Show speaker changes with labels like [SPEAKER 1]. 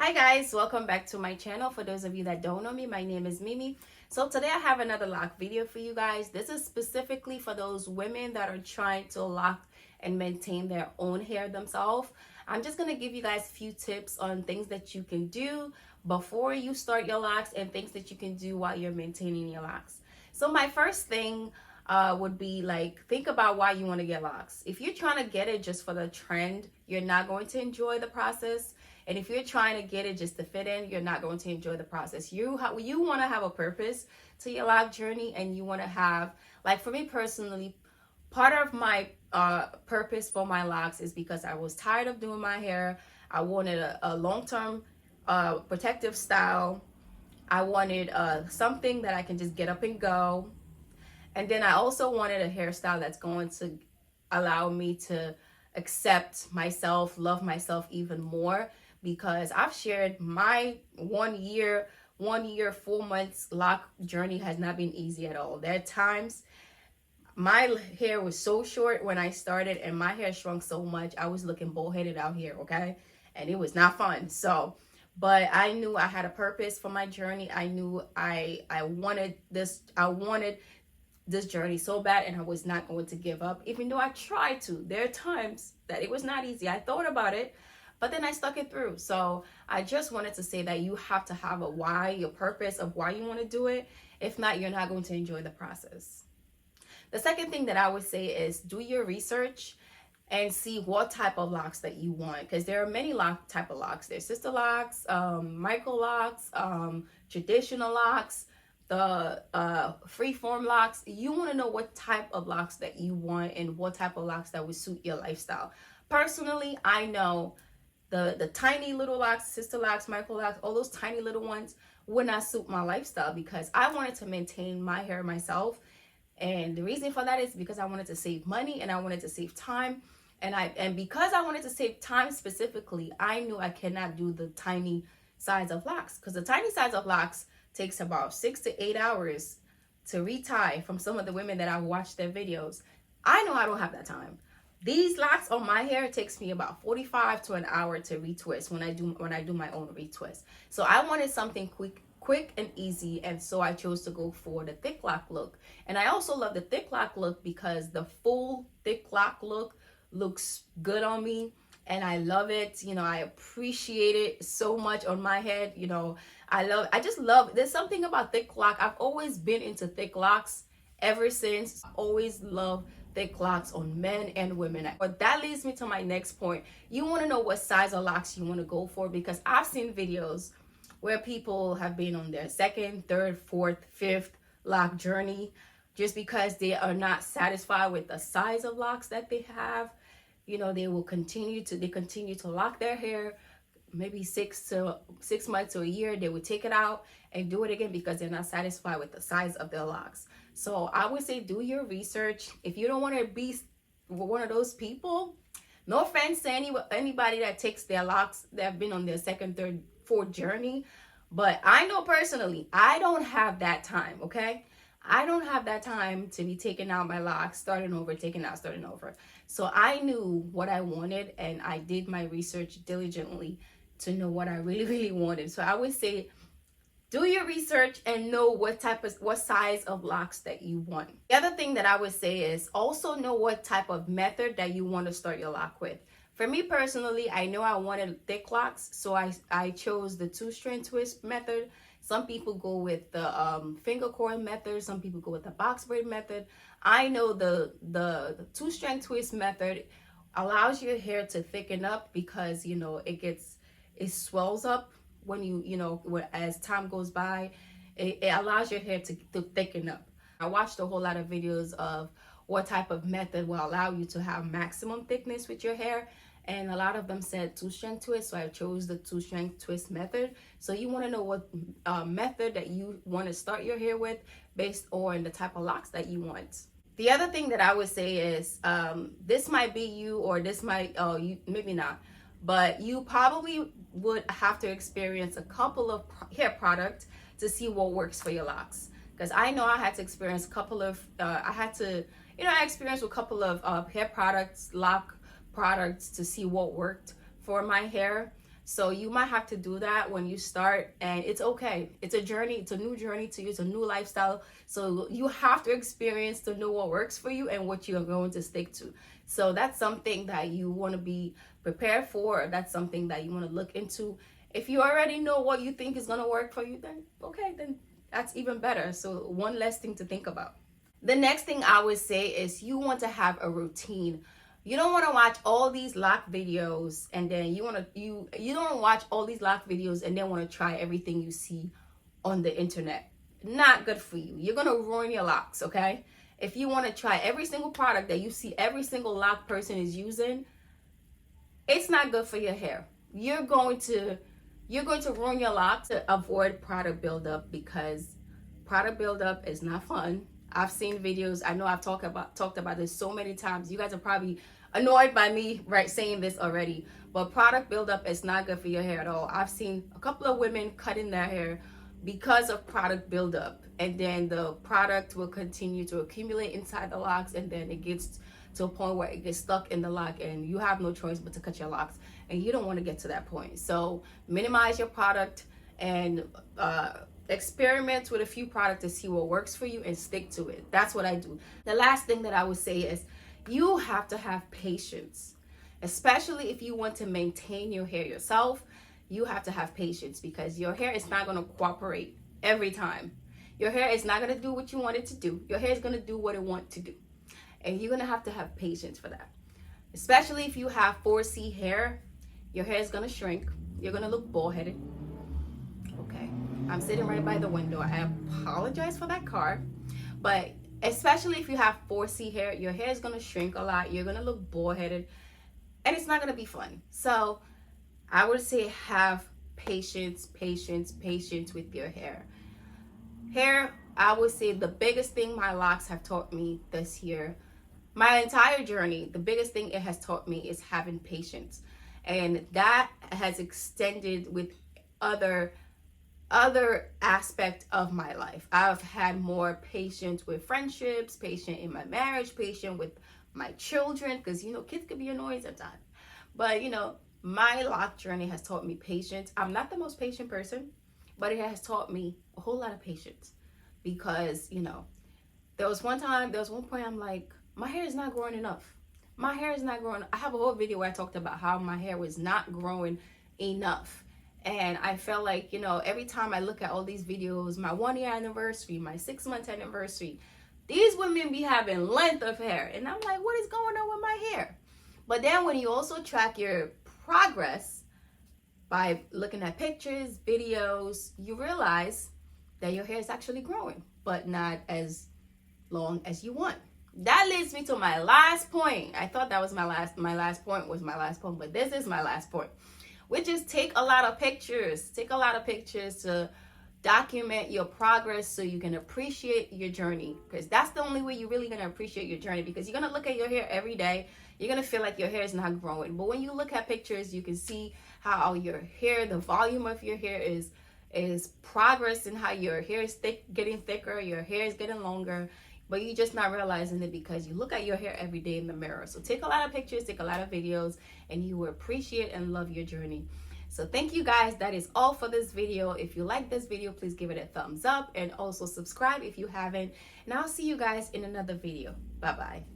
[SPEAKER 1] Hi guys, welcome back to my channel. For those of you that don't know me, my name is Mimi. So today I have another lock video for you guys. This is specifically for those women that are trying to lock and maintain their own hair themselves. I'm just going to give you guys a few tips on things that you can do before you start your locks and things that you can do while you're maintaining your locks. So my first thing would be like, think about why you want to get locks. If you're trying to get it just for the trend, you're not going to enjoy the process. And if you're trying to get it just to fit in, you're not going to enjoy the process. You want to have a purpose to your lock journey, and you want to have, like for me personally, part of my purpose for my locks is because I was tired of doing my hair. I wanted a long-term protective style. I wanted something that I can just get up and go. And then I also wanted a hairstyle that's going to allow me to accept myself, love myself even more, because I've shared my 1 year, 4 months lock journey has not been easy at all. There are times my hair was so short when I started and my hair shrunk so much. I was looking bullheaded out here, okay? And it was not fun. So, but I knew I had a purpose for my journey. I knew I wanted this. I wanted this journey so bad, and I was not going to give up, even though I tried to. There are times that it was not easy. I thought about it, but then I stuck it through. So I just wanted to say that you have to have a why, your purpose of why you want to do it. If not, you're not going to enjoy the process. The second thing that I would say is do your research and see what type of locks that you want, because there are many type of locks. There's sister locks, micro locks, traditional locks, the freeform locks. You want to know what type of locks that you want and what type of locks that would suit your lifestyle. Personally, I know the tiny little locks, sister locks, micro locks, all those tiny little ones would not suit my lifestyle, because I wanted to maintain my hair myself. And the reason for that is because I wanted to save money and I wanted to save time. And because I wanted to save time specifically, I knew I cannot do the tiny size of locks, because the tiny size of locks takes about 6 to 8 hours to retie. From some of the women that I watched their videos, I know I don't have that time. These locks on my hair, it takes me about 45 to an hour to retwist when I do my own retwist. So I wanted something quick and easy, and so I chose to go for the thick lock look. And I also love the thick lock look because the full thick lock look looks good on me, and I love it. You know, I appreciate it so much on my head. You know, I just love, there's something about thick lock. I've always been into thick locks ever since. I always love thick locks on men and women. But that leads me to my next point. You want to know what size of locks you want to go for, because I've seen videos where people have been on their second, third, fourth, fifth lock journey just because they are not satisfied with the size of locks that they have. You know, they continue to lock their hair, maybe 6 months to a year. They would take it out and do it again because they're not satisfied with the size of their locks. So I would say do your research. If you don't want to be one of those people, no offense to anybody that takes their locks that have been on their second, third, fourth journey, but I know personally I don't have that time. Okay, I don't have that time to be taking out my locks, starting over, taking out, starting over. So I knew what I wanted, and I did my research diligently to know what I really wanted. So I would say do your research and know what size of locks that you want. The other thing that I would say is also know what type of method that you want to start your lock with. For me personally, I know I wanted thick locks, so I chose the 2-strand twist method. Some people go with the finger coil method. Some people go with the box braid method. I know the 2-strand twist method allows your hair to thicken up, because you know it swells up when as time goes by. It allows your hair to thicken up. I watched a whole lot of videos of what type of method will allow you to have maximum thickness with your hair, and a lot of them said 2-strand twist, so I chose the 2-strand twist method. So you want to know what method that you want to start your hair with based on the type of locks that you want. The other thing that I would say is this might be you, or this might maybe not, but you probably would have to experience a couple of hair products to see what works for your locks. Because I know I had to experience a couple of I experienced a couple of hair products, lock products, to see what worked for my hair. So you might have to do that when you start, and it's okay. It's a journey. It's a new journey to you. It's a new lifestyle. So you have to experience to know what works for you and what you're going to stick to. So that's something that you want to be prepared for. That's something that you want to look into. If you already know what you think is going to work for you, then okay, then that's even better. So one less thing to think about. The next thing I would say is you want to have a routine. You don't want to watch all these lock videos and then you don't watch all these lock videos and then want to try everything you see on the internet. Not good for you. You're going to ruin your locks, okay? If you want to try every single product that you see every single lock person is using, it's not good for your hair. You're going to ruin your locks. To avoid product buildup, because product buildup is not fun. I've seen videos. I know I've talked about this so many times. You guys are probably annoyed by me saying this already, but product buildup is not good for your hair at all. I've seen a couple of women cutting their hair because of product buildup, and then the product will continue to accumulate inside the locks, and then it gets to a point where it gets stuck in the lock and you have no choice but to cut your locks, and you don't want to get to that point. So minimize your product and experiment with a few products to see what works for you and stick to it. That's what I do. The last thing that I would say is you have to have patience, especially if you want to maintain your hair yourself. You have to have patience, because your hair is not going to cooperate every time. Your hair is not going to do what you want it to do. Your hair is going to do what it wants to do, and you're going to have patience for that. Especially if you have 4C hair, your hair is going to shrink. You're going to look bald-headed. Okay, I'm sitting right by the window. I apologize for that car. But especially if you have 4C hair, your hair is going to shrink a lot. You're going to look bald-headed, and it's not going to be fun. So I would say have patience with your hair. I would say the biggest thing my locks have taught me this year, my entire journey, the biggest thing it has taught me is having patience. And that has extended with other aspect of my life. I've had more patience with friendships, patient in my marriage, patient with my children, because kids could be annoying sometimes. But my lock journey has taught me patience. I'm not the most patient person, but it has taught me a whole lot of patience, because there was one point I'm like, my hair is not growing enough. My hair is not growing. I have a whole video where I talked about how my hair was not growing enough. And I felt like, every time I look at all these videos, my 1-year anniversary, my 6-month anniversary, these women be having length of hair. And I'm like, what is going on with my hair? But then when you also track your progress by looking at pictures, videos, you realize that your hair is actually growing, but not as long as you want. That leads me to my last point. I thought that was my last point, but this is my last point, which is take a lot of pictures. Take a lot of pictures to document your progress so you can appreciate your journey, because that's the only way you're really going to appreciate your journey, because you're going to look at your hair every day. You're going to feel like your hair is not growing. But when you look at pictures, you can see how your hair, the volume of your hair is progress, and how your hair is getting thicker, your hair is getting longer, but you're just not realizing it because you look at your hair every day in the mirror. So take a lot of pictures, take a lot of videos, and you will appreciate and love your journey. So thank you guys. That is all for this video. If you like this video, please give it a thumbs up, and also subscribe if you haven't. And I'll see you guys in another video. Bye-bye.